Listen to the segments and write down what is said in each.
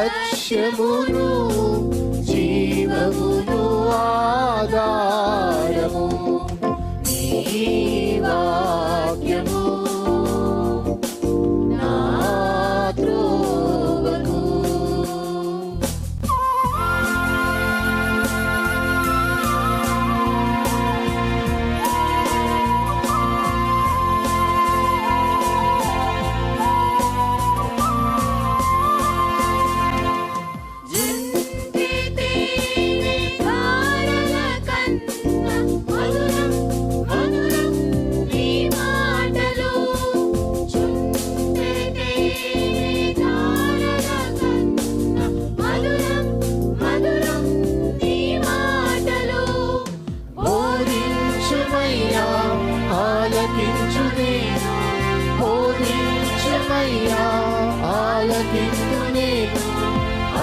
లక్ష్యమును జీవమును ఆధారము నీ వాక్యము నా త్రోవకు.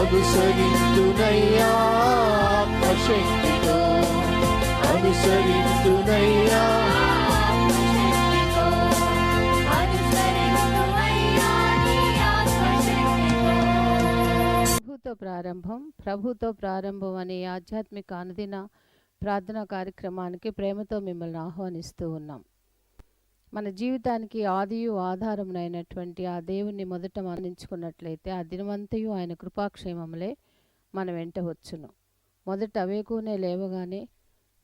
అనుసరింతునయ్యా ఆత్మశక్తితో, అనుసరింతునయ్యా ప్రభుతో ప్రారంభం అనే ఆధ్యాత్మిక అనుదిన ప్రార్థనా కార్యక్రమానికి ప్రేమతో మిమ్మల్ని ఆహ్వానిస్తూ ఉన్నాం. మన జీవితానికి ఆదియు ఆధారమునైనటువంటి ఆ దేవుణ్ణి మొదట మరణించుకున్నట్లయితే ఆ దినమంతయు ఆయన కృపాక్షేమములే మన వెంట వచ్చును. మొదట వేకునే లేవగానే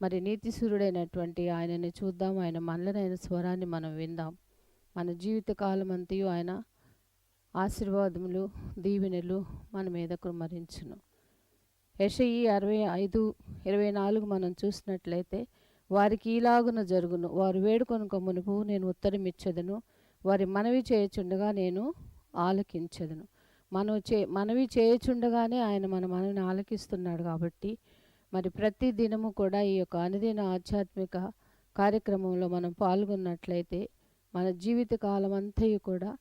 మరి నీతిసూరుడైనటువంటి ఆయనని చూద్దాం, ఆయన మనలనైన స్వరాన్ని మనం విందాం. మన జీవిత కాలం అంతయు ఆయన ఆశీర్వాదములు దీవెనలు మన మీద కుమ్మరించును. యెషయి 65:24 మనం చూసినట్లయితే వారికి ఈలాగున జరుగును, వారు వేడుకొనుక మునుపు నేను ఉత్తరమిచ్చెదను, వారి మనవి చేయుచుండగా నేను ఆలకించెదను. మనవి చేయుచుండగానే ఆయన మన మనవిని ఆలకిస్తున్నాడు. కాబట్టి మరి ప్రతి దినము కూడా ఈ యొక్క అనుదిన ఆధ్యాత్మిక కార్యక్రమంలో మనం పాల్గొన్నట్లయితే మన జీవిత కాలం అంతయు కూడా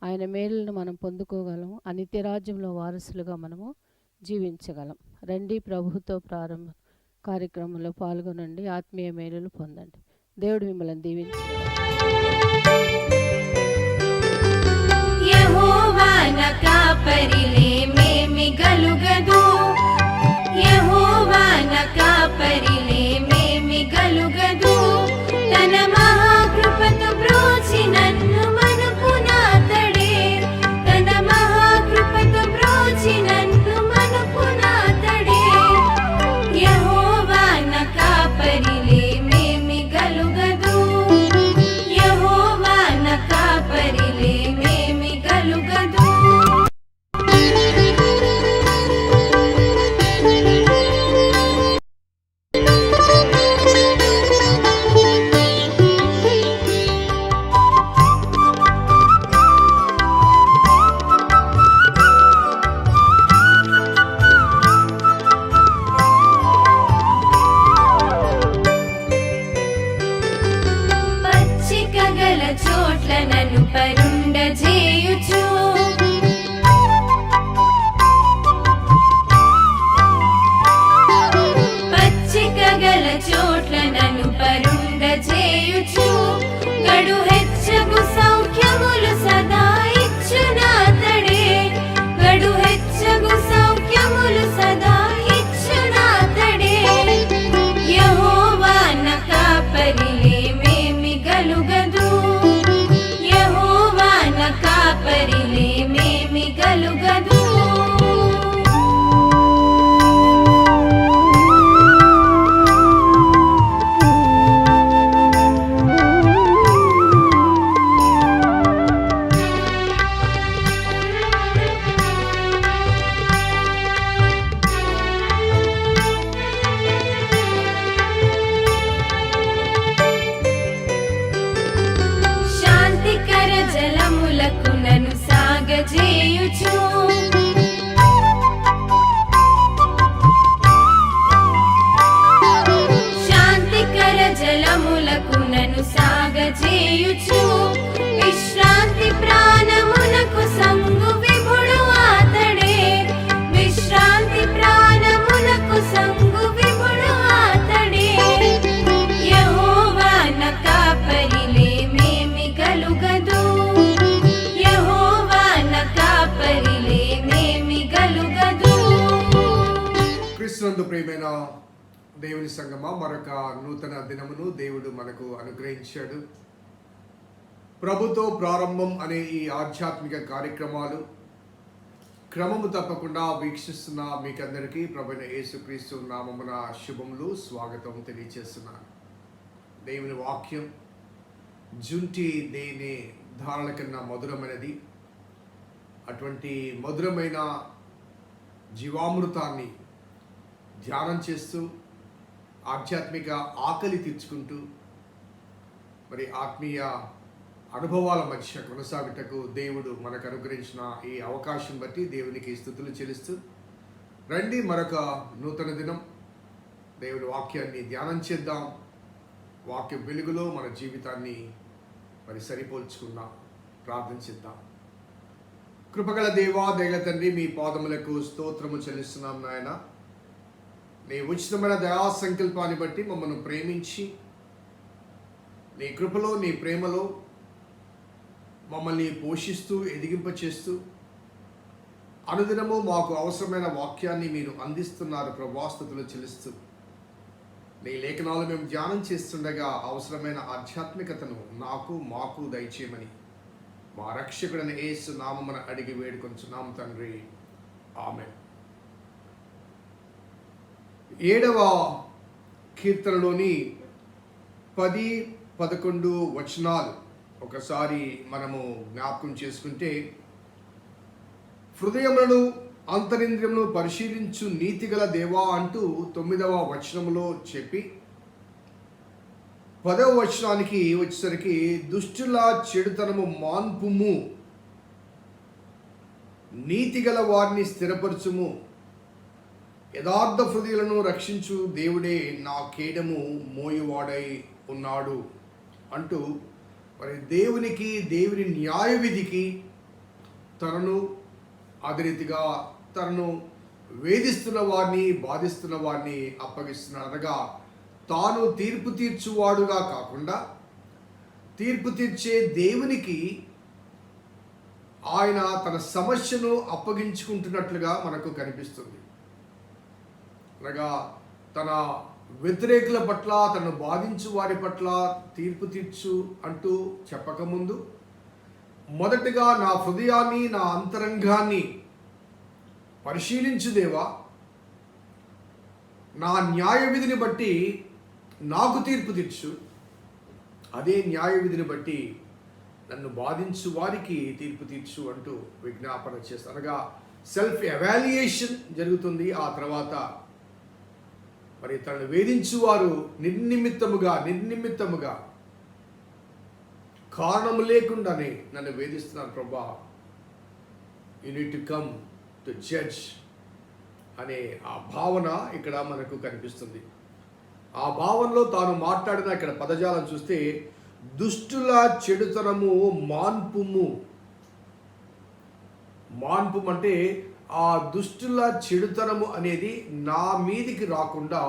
ఆయన మేలులను మనం పొందుకోగలం, ఆ నిత్యరాజ్యంలో వారసులుగా మనము జీవించగలం. రండి, ప్రభుతో ప్రారంభం కార్యక్రమంలో పాల్గొనండి, ఆత్మీయ మేలులు పొందండి. దేవుడు మిమ్మల్ని దీవించాడు. యెహోవా నా కాపరిలే మేమి గలుగదు, యెహోవా నా కాపరిలే మేమి గలుగదు. తన మహాకృపతో బ్రోచి నన్ను మనుపునాతడే, తన మహాకృపతో బ్రోచి నన్ను మనుపునాతడే. యెహోవా నా కాపరిలే మేమి గలుగదు, యెహోవా నా కాపరిలే మేమి గలుగదు. పచ్చిక గల చోట్ల నన్ను పరుండజేయుచు, పచ్చిక గల చోట్ల నన్ను పరుండజేయుచు. గడు హెచ్చగు సౌఖ్యములు సదా ఇచ్చునాతడే, గడు హెచ్చగు సౌఖ్యములు సదా ఇచ్చునాతడే. యెహోవా నా కాపరిలే మేమి గలుగదు, యెహోవా క్రీస్తునందు ప్రియమైన దేవుని సంగమా, మరొక నూతన దినమును దేవుడు మనకు అనుగ్రహించాడు. ప్రభుతో ప్రారంభం అనే ఈ ఆధ్యాత్మిక కార్యక్రమాలు క్రమము తప్పకుండా వీక్షిస్తున్న మీకందరికీ ప్రభువైన యేసుక్రీస్తు నామమున శుభములు, స్వాగతం తెలియజేస్తున్నాను. దేవుని వాక్యం జుంటి దేని ధారణ కన్నా మధురమైనది. అటువంటి మధురమైన జీవామృతాన్ని ధ్యానం చేస్తూ ఆధ్యాత్మిక ఆకలి తీర్చుకుంటూ మరి ఆత్మీయ అనుభవాల మధ్య కొనసాగుటకు దేవుడు మనకు అనుగ్రహించిన ఈ అవకాశం బట్టి దేవునికి స్తుతులు చెల్లిస్తూ రండి, మరొక నూతన దినం దేవుని వాక్యాన్ని ధ్యానం చేద్దాం. వాక్య వెలుగులో మన జీవితాన్ని మరి సరిపోల్చుకుందాం. ప్రార్థన చేద్దాం. కృపగల దేవా, దయగల తండ్రి, మీ పాదములకు స్తోత్రము చెల్లిస్తున్నాం నాయన. నీ ఉచితమైన దయా సంకల్పాన్ని బట్టి మమ్మల్ని ప్రేమించి నీ కృపలో, నీ ప్రేమలో మమ్మల్ని పోషిస్తూ ఎదిగింపచేస్తూ అనుదినము మాకు అవసరమైన వాక్యాన్ని మీరు అందిస్తున్నారు. ప్రభాస్తుతులు చెల్లిస్తూ నీ లేఖనాలు మేము ధ్యానం చేస్తుండగా అవసరమైన ఆధ్యాత్మికతను మాకు దయచేయమని మా రక్షకుడైన యేసు నామమున అడిగి వేడుకొంచున్నాం తండ్రి, ఆమేన్. 7వ కీర్తనలోని 10-11 వచనాలు ఒకసారి మనము జ్ఞాపకం చేసుకుంటే, హృదయములను అంతరింద్రియమును పరిశీలించు నీతిగల దేవా అంటూ 9వ వచనములో చెప్పి 10వ వచనానికి వచ్చేసరికి దుష్టుల చెడుతనము మాన్పుము, నీతిగల వారిని స్థిరపరచుము, యథార్థ హృదయులను రక్షించు దేవుడే నా కేడము మోయువాడై ఉన్నాడు అంటూ మరి దేవుని న్యాయ విధికి తనను అదే రీతిగా తనను వేధిస్తున్న వారిని, బాధిస్తున్న వారిని అప్పగిస్తున్నాడు. అనగా తాను తీర్పు తీర్చువాడుగా కాకుండా తీర్పు తీర్చే దేవునికి ఆయన తన సమస్యను అప్పగించుకుంటున్నట్లుగా మనకు కనిపిస్తుంది. అనగా తన వ్యతిరేకుల పట్ల, తను బాధించు వారి పట్ల తీర్పు తీర్చు అంటూ చెప్పకముందు మొదటిగా నా హృదయాన్ని, నా అంతరంగాన్ని పరిశీలించు దేవా, నా న్యాయ విధిని బట్టి నాకు తీర్పు తీర్చు, అదే న్యాయ విధిని బట్టి నన్ను బాధించు వారికి తీర్పు తీర్చు అంటూ విజ్ఞాపన చేస్తారు. అనగా సెల్ఫ్ ఎవాల్యుయేషన్ జరుగుతుంది. ఆ తర్వాత మరి తనను వేధించువారు నిర్నిమిత్తముగా కారణము లేకుండానే నన్ను వేధిస్తున్నారు ప్రభా, you need to come to judge అనే ఆ భావన ఇక్కడ మనకు కనిపిస్తుంది. ఆ భావనలో తాను మాట్లాడిన ఇక్కడ పదజాలం చూస్తే దుష్టుల చెడుతనము మాన్పుము. మాన్పుము అంటే ఆ దుష్టుల చెడుతనము అనేది నా మీదికి రాకుండా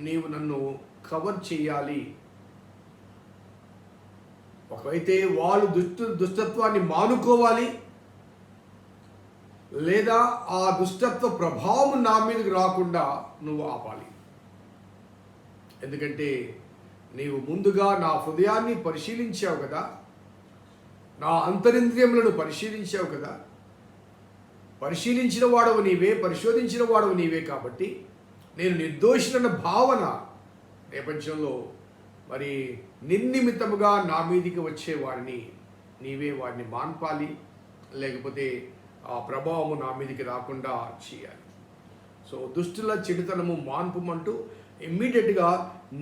నీవు నన్ను కవర్ చేయాలి. ఒకవైతే వాళ్ళు దుష్టత్వాన్ని మానుకోవాలి, లేదా ఆ దుష్టత్వ ప్రభావం నా మీదకి రాకుండా నువ్వు ఆపాలి. ఎందుకంటే నీవు ముందుగా నా హృదయాన్ని పరిశీలించావు కదా, నా అంతరింద్రియములను పరిశీలించావు కదా. పరిశీలించిన వాడవు నీవే, పరిశోధించిన వాడవు నీవే. కాబట్టి నేను నిర్దోషినన్న భావన నేపథ్యంలో మరి నిర్నిమిత్తముగా నా మీదికి వచ్చే వారిని నీవే వారిని మాన్పాలి, లేకపోతే ఆ ప్రభావము నా మీదికి రాకుండా చేయాలి. సో దుష్టుల చెడుతనము మాన్పుమంటూ ఇమ్మీడియట్గా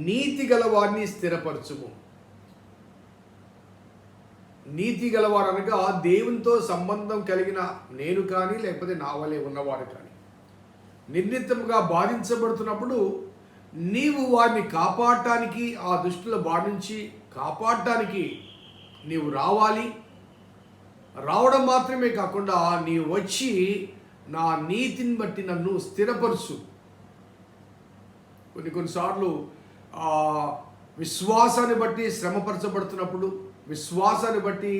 నీతి గల వారిని స్థిరపరచుము. నీతి గలవారు అనగా దేవునితో సంబంధం కలిగిన నేను కానీ, లేకపోతే నా వలె ఉన్నవారు కానీ నిర్నిత్యముగా బాధించబడుతున్నప్పుడు నీవు వారిని కాపాడటానికి, ఆ దుష్టుల బారి నుంచి కాపాడటానికి నీవు రావాలి. రావడం మాత్రమే కాకుండా నీవు వచ్చి నా నీతిని బట్టి నన్ను స్థిరపరచు. కొన్నిసార్లు విశ్వాసాన్ని బట్టి శ్రమపరచబడుతున్నప్పుడు, విశ్వాసాన్ని బట్టి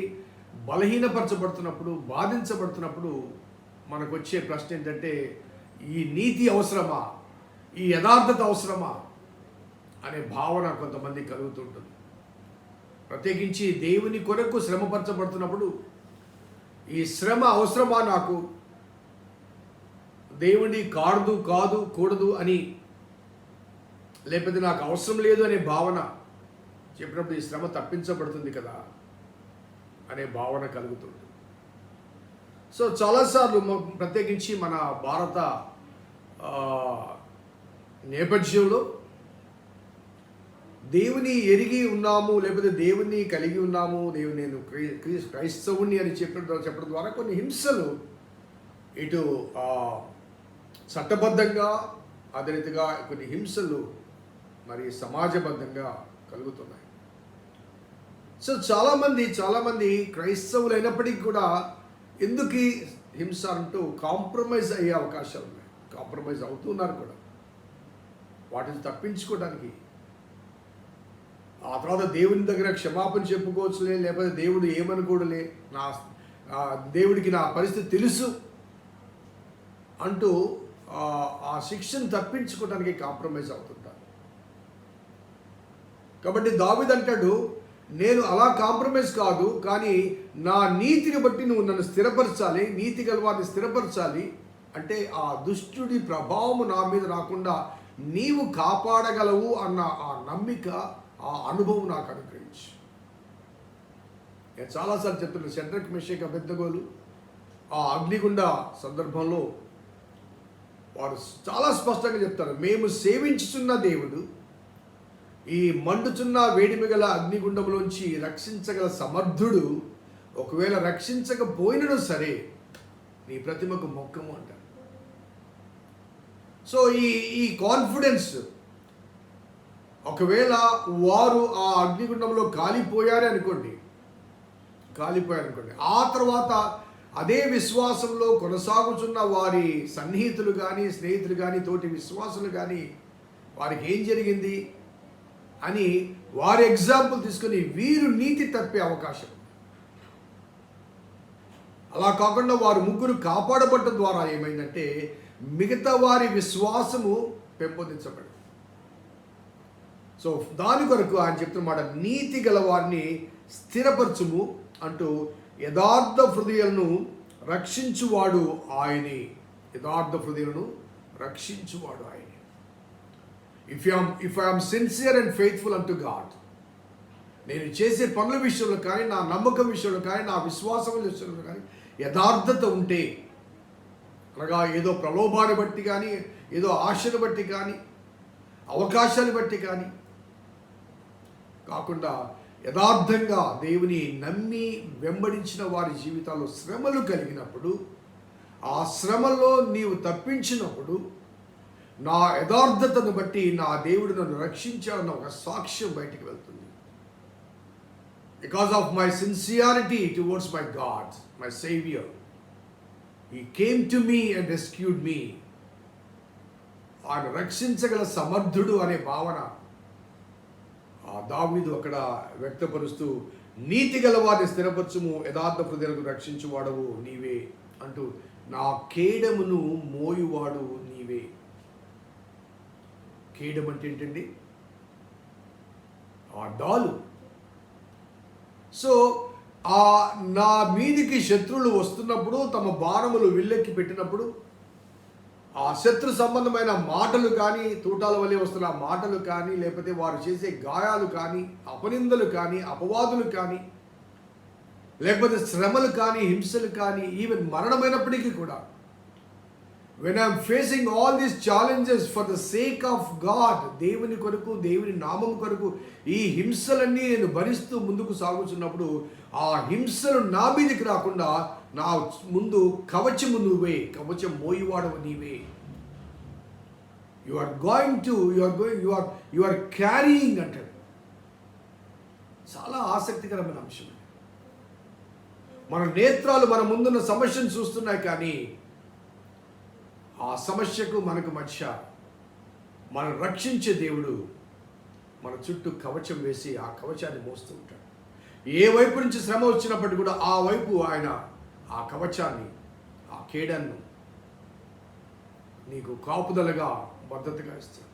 బలహీనపరచబడుతున్నప్పుడు, బాధించబడుతున్నప్పుడు మనకు వచ్చే ప్రశ్న ఏంటంటే, ఈ నీతి అవసరమా, ఈ యథార్థత అవసరమా అనే భావన కొంతమంది కలుగుతుంటుంది. ప్రత్యేకించి దేవుని కొరకు శ్రమపరచబడుతున్నప్పుడు ఈ శ్రమ అవసరమా, నాకు దేవుని కాదు కూడదు అని, లేకపోతే నాకు అవసరం లేదు అనే భావన చెప్పినప్పుడు ఈ శ్రమ తప్పించబడుతుంది కదా అనే భావన కలుగుతుంది. సో చాలాసార్లు ప్రత్యేకించి మన భారత నేపథ్యంలో దేవుని ఎరిగి ఉన్నాము, లేకపోతే దేవుని కలిగి ఉన్నాము, నేను క్రైస్తవుని అని చెప్పడం ద్వారా కొన్ని హింసలు ఇటు చట్టబద్ధంగా, అదే రీతిగా కొన్ని హింసలు మరి సమాజబద్ధంగా కలుగుతున్నాయి. సో చాలామంది క్రైస్తవులు అయినప్పటికీ కూడా ఎందుకు హింస అంటూ కాంప్రమైజ్ అయ్యే అవకాశాలు ఉన్నాయి. కాంప్రమైజ్ అవుతున్నారు కూడా వాటిని తప్పించుకోవడానికి. ఆ తర్వాత దేవుని దగ్గర క్షమాపణ చెప్పుకోవచ్చులే, లేకపోతే దేవుడు ఏమనుకోడలే, దేవుడికి నా పరిస్థితి తెలుసు అంటూ ఆ శిక్షను తప్పించుకోవడానికి కాంప్రమైజ్ అవుతుంటారు. కాబట్టి దావీదు అంటాడు, నేను అలా కాంప్రమైజ్ కాదు, కానీ నా నీతిని బట్టి నువ్వు నన్ను స్థిరపరచాలి, నీతి గలవారిని స్థిరపరచాలి. అంటే ఆ దుష్టుడి ప్రభావం నా మీద రాకుండా నీవు కాపాడగలవు అన్న ఆ నమ్మిక, ఆ అనుభవం నాకు అనుగ్రహించు. నేను చాలాసార్లు చెప్తున్నాను, షడ్రక్ మెషక్ అబేద్నెగోలు ఆ అగ్నిగుండ సందర్భంలో వారు చాలా స్పష్టంగా చెప్తారు, మేము సేవించుచున్న దేవుడు ఈ మండుచున్న వేడిమి గల అగ్నిగుండంలోంచి రక్షించగల సమర్థుడు, ఒకవేళ రక్షించకపోయినను సరే నీ ప్రతిమకు మొక్కము అంటారు. సో ఈ కాన్ఫిడెన్స్, ఒకవేళ వారు ఆ అగ్నిగుండంలో కాలిపోయారు అనుకోండి, ఆ తర్వాత అదే విశ్వాసంలో కొనసాగుతున్న వారి సన్నిహితులు కానీ, స్నేహితులు కానీ, తోటి విశ్వాసులు కానీ వారికి ఏం జరిగింది అని వారి ఎగ్జాంపుల్ తీసుకొని వీరు నీతి తప్పే అవకాశం. అలా కాకుండా వారు ముగ్గురు కాపాడబడటం ద్వారా ఏమైందంటే మిగతా వారి విశ్వాసము పెంపొందించబడింది. సో దాని కొరకు ఆయన చెప్తున్నమాట, నీతి గల వారిని స్థిరపరచుము అంటూ యథార్థ హృదయాలను రక్షించువాడు ఆయనే. యథార్థ హృదయాలను రక్షించువాడు ఆయనే. If I am sincere and faithful unto God, నేను చేసే పనుల విషయంలో కానీ, నా నమ్మకం విషయంలో కానీ, నా విశ్వాసం విషయంలో కానీ యథార్థత ఉంటే, అనగా ఏదో ప్రలోభాన్ని బట్టి కానీ, ఏదో ఆశను బట్టి కానీ, అవకాశాన్ని బట్టి కానీ కాకుండా యథార్థంగా దేవుని నమ్మి వెంబడించిన వారి జీవితాల్లో శ్రమలు కలిగినప్పుడు, ఆ శ్రమల్లో నీవు తప్పించినప్పుడు నా యథార్థతను బట్టి నా దేవుడు నన్ను రక్షించాడన్న ఒక సాక్ష్యం బయటికి వెళ్తుంది. Because of my sincerity towards my God, my saviour, he came to me and rescued me. ఆయన రక్షించగల సమర్థుడు అనే భావన ఆ దావీదు అక్కడ వ్యక్తపరుస్తూ, నీతి గలవారిని స్థిరపరచుము, యథార్థ హృదయాలకు రక్షించువాడవు నీవే అంటూ, నా కేడమును మోయువాడు నీవే. కేడం అంటే ఏంటండి? ఆ డాలు. సో నా మీదికి శత్రువులు వస్తున్నప్పుడు, తమ బాణములు విల్లెక్కి పెట్టినప్పుడు, ఆ శత్రు సంబంధమైన మాటలు కానీ, తూటాల వల్లే వస్తున్న మాటలు కానీ, లేకపోతే వారు చేసే గాయాలు కానీ, అపనిందలు కానీ, అపవాదులు కానీ, లేకపోతే శ్రమలు కానీ, హింసలు కానీ, ఈవెన్ మరణమైనప్పటికీ కూడా, when I am facing all these challenges for the sake of God, దేవుని కొరకు, దేవుని నామం కొరకు ఈ హింసలన్నీ నేను భరిస్తూ ముందుకు సాగుతున్నప్పుడు, ఆ హింసలు నా మీదకి రాకుండా నా ముందు కవచము నువ్వే, కవచం మోయివాడవు నీవే. యు ఆర్ క్యారీయింగ్ అంటాడు. చాలా ఆసక్తికరమైన అంశం. మన నేత్రాలు మన ముందున్న సమస్యను చూస్తున్నాయి, కానీ ఆ సమస్యకు మనకు మధ్య మనం రక్షించే దేవుడు మన చుట్టూ కవచం వేసి ఆ కవచాన్ని మోస్తూ ఉంటాడు. ఏ వైపు నుంచి శ్రమ వచ్చినప్పటికీ కూడా ఆ వైపు ఆయన ఆ కవచాన్ని, ఆ కేడన్ను నీకు కాపుదలగా భద్రతగా ఇస్తాడు.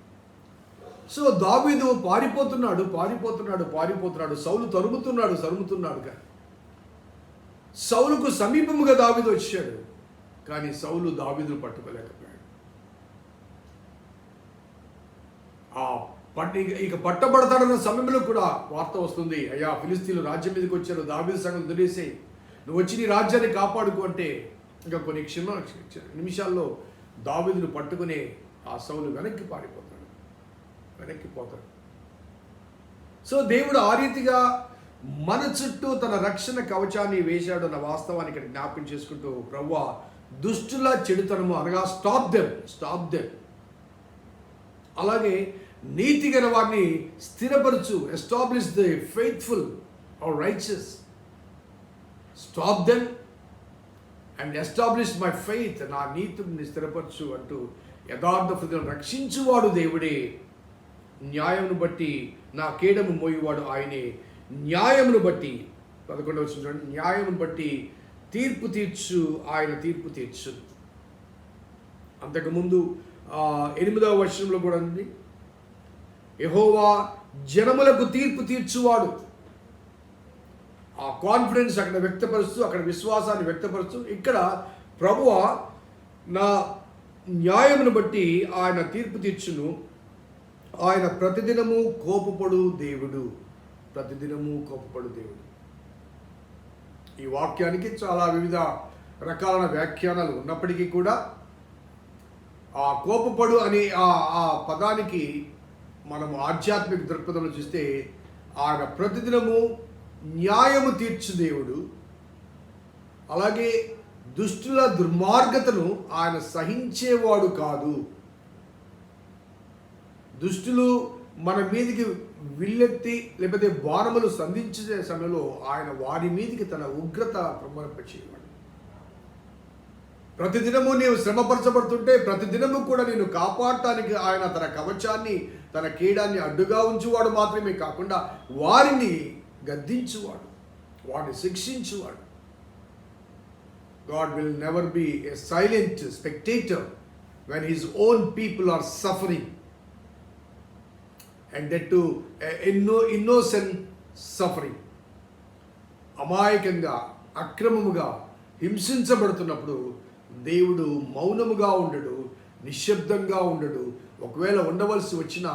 సో దావీదు పారిపోతున్నాడు. సౌలు తరుముతున్నాడు. కానీ సౌలుకు సమీపముగా దావీదు వచ్చాడు, కానీ సౌలు దావీదును పట్టుకోలేకపోయాడు. ఇక పట్టబడతాడన్న సమయంలో కూడా వార్త వస్తుంది, అయ్యా ఫిలిస్తీన్లు రాజ్యం మీదకి వచ్చారు, దావీదు సంగతి వదిలేసేయి, నువ్వు వచ్చి నీ రాజ్యాన్ని కాపాడుకో అంటే ఇంకా కొన్ని నిమిషాల్లో దావీదును పట్టుకునే ఆ సౌలు వెనక్కి పోతాడు. సో దేవుడు ఆ రీతిగా మన చుట్టూ తన రక్షణ కవచాన్ని వేశాడు అన్న వాస్తవాన్ని ఇక్కడ జ్ఞాపకం చేసుకుంటూ, ప్రభువా దుష్టుల చెడుతనము అనగా స్టాప్ దెమ్, అలాగే నీతి గల వారిని స్థిరపరచు, establish the faithful or righteous, stop them and establish my faith, నా నీతిని స్థిరపరచు అంటూ యథార్థ హృదయం రక్షించువాడు దేవుడే, న్యాయమును బట్టి నా కేడము మోయువాడు ఆయనే, న్యాయమును బట్టి 11వ వచనం, న్యాయమును బట్టి తీర్పు తీర్చు, ఆయన తీర్పు తీర్చు. అంతకుముందు 8వ వచనంలో కూడా ఉంది, యెహోవా జనములకు తీర్పు తీర్చువాడు. ఆ కాన్ఫిడెన్స్ అక్కడ వ్యక్తపరుస్తూ, అక్కడ విశ్వాసాన్ని వ్యక్తపరుస్తూ, ఇక్కడ ప్రభువా నా న్యాయమును బట్టి ఆయన తీర్పు తీర్చును, ఆయన ప్రతిదినము కోపపడు దేవుడు. ఈ వాక్యానికి చాలా వివిధ రకాలైన వ్యాఖ్యానాలు ఉన్నప్పటికీ కూడా ఆ కోపపడు అనే ఆ పదానికి మనము ఆధ్యాత్మిక దృక్పథంలో చూస్తే ఆయన ప్రతిదినము న్యాయము తీర్చు దేవుడు, అలాగే దుష్టుల దుర్మార్గతను ఆయన సహించేవాడు కాదు. దుష్టులు మన మీదికి విల్లెత్తి లేకపోతే బాణములు సంధించే సమయంలో ఆయన వారి మీదికి తన ఉగ్రత ప్రమాణపరిచేవాడు. ప్రతిదినము నీవు శ్రమపరచబడుతుంటే ప్రతిదినము కూడా నేను కాపాడటానికి ఆయన తన కవచాన్ని, తన కేడాన్ని అడ్డుగా ఉంచువాడు మాత్రమే కాకుండా వారిని గద్దించువాడు, వారిని శిక్షించువాడు. God will never be a silent spectator when his own people are suffering, and that too innocent suffering. అమాయకంగా అక్రమముగా హింసించబడుతున్నప్పుడు దేవుడు మౌనముగా ఉండడు, నిశ్శబ్దంగా ఉండడు. ఒకవేళ ఉండవలసి వచ్చినా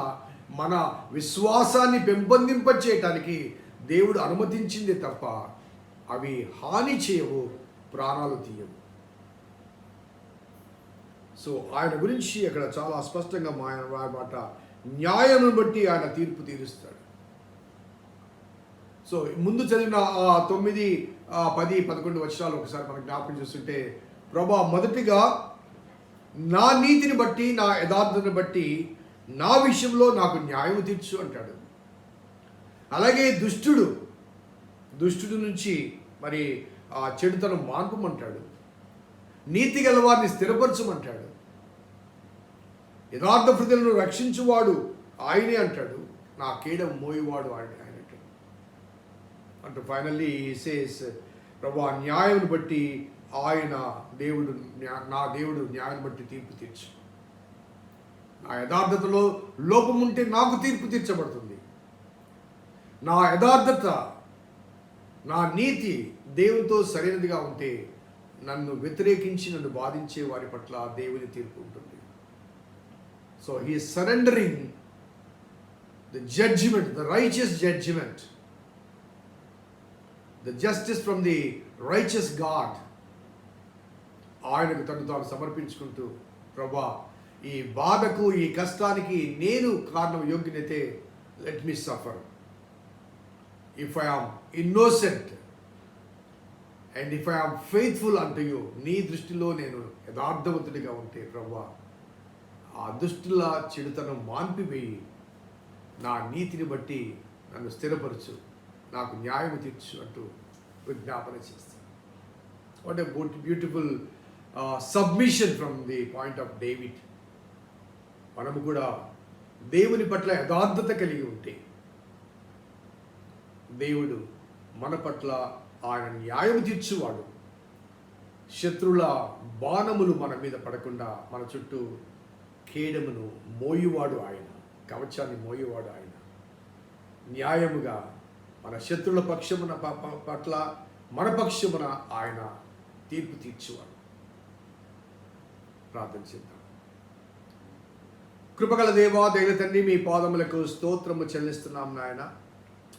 మన విశ్వాసాన్ని పెంపొందింపచేయటానికి దేవుడు అనుమతించిందే తప్ప అవి హాని చేయవు, ప్రాణాలు తీయవు. సో ఆయన గురించి అక్కడ చాలా స్పష్టంగా మాట, న్యాయమును బట్టి ఆయన తీర్పు తీరుస్తాడు. సో ముందు చదివిన 9, 10, 11 వచనాలు ఒకసారి మనం జ్ఞాపకం చేస్తుంటే, ప్రభా మొదటిగా నా నీతిని బట్టి, నా యథార్థతను బట్టి నా విషయంలో నాకు న్యాయం తీర్చు అంటాడు. అలాగే దుష్టుడు నుంచి మరి ఆ చెడుతనం మాన్పమంటాడు, నీతి గలవారిని స్థిరపరచమంటాడు, యథార్థ హృదయులను రక్షించువాడు ఆయనే అంటాడు, నా కేడం మోయువాడు ఆయన అంటాడు. అంటూ ఫైనల్లీ సేస్, ప్రభా న్యాయమును బట్టి ఆయన దేవుడు, నా దేవుడు న్యాయం బట్టి తీర్పు తీర్చు. నా యథార్థతలో లోపం ఉంటే నాకు తీర్పు తీర్చబడుతుంది. నా యథార్థత, నా నీతి దేవునితో సరైనదిగా ఉంటే నన్ను వ్యతిరేకించి నన్ను బాధించే వారి పట్ల దేవుని తీర్పు ఉంటుంది. So he is surrendering the judgement, the righteous judgement, the justice from the righteous God. ఆయనకు తను తాను సమర్పించుకుంటూ, ప్రభా ఈ బాధకు, ఈ కష్టానికి నేను కారణం యోగ్యనైతే let me suffer. If I am innocent and if I am faithful unto you, నీ దృష్టిలో నేను యథార్థవంతుడిగా ఉంటే ప్రభువా ఆ దుష్టుల చెడుతనం మాన్పివేయి, నా నీతిని బట్టి నన్ను స్థిరపరచు, నాకు న్యాయం తీర్చు అంటూ విజ్ఞాపన చేస్తాను. What a beautiful submission from the point of David. మనము కూడా దేవుని పట్ల యథార్థత కలిగి ఉంటే దేవుడు మన పట్ల ఆయన న్యాయం తీర్చువాడు, శత్రువుల బాణములు మన మీద పడకుండా మన చుట్టూ కేడమును మోయువాడు ఆయన, కవచాన్ని మోయువాడు ఆయన. న్యాయముగా మన శత్రువుల పక్షమున పట్ల మన పక్షమున ఆయన తీర్పు తీర్చువాడు. ప్రార్థన చేద్దాం. కృపగల దేవా, దైవ తండ్రి, మీ పాదములకు స్తోత్రము చెల్లిస్తున్నాం నాయన.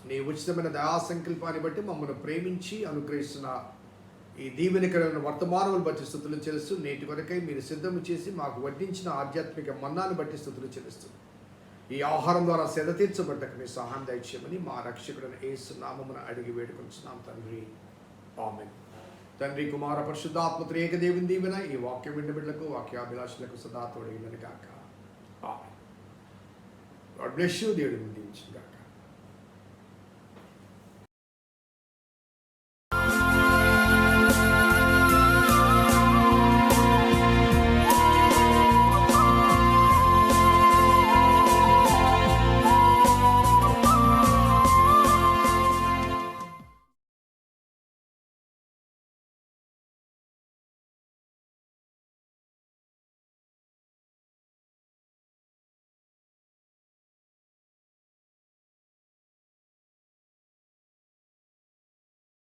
నీ ఉచితమైన దయా సంకల్పాన్ని బట్టి మమ్మల్ని ప్రేమించి అనుగ్రహిస్తున్న ఈ దీవెనకరమైన వర్తమానములు బట్టి స్తుతులు చెల్లిస్తూ, నేటి వరకై మీరు సిద్ధము చేసి మాకు వడ్డించిన ఆధ్యాత్మిక మన్నాన్ని బట్టి స్తుతులు చెల్లిస్తూ, ఈ ఆహారం ద్వారా సేద తీర్చబడ్డకు మీ సహాయం దయచేయమని మా రక్షకుడైన యేసు నామమున అడిగి వేడుకొంచున్నాం తండ్రి. ఆమేన్. తండ్రి, కుమార, పరిశుద్ధాత్మ త్రియేక దేవుని దీవెన ఈ వాక్యం విన్న బిడ్డలకు, వాక్యాభిలాషులకు సదా తోడైనను గాక. ఆమేన్. God bless you. దేవుడు దీవించును గాక.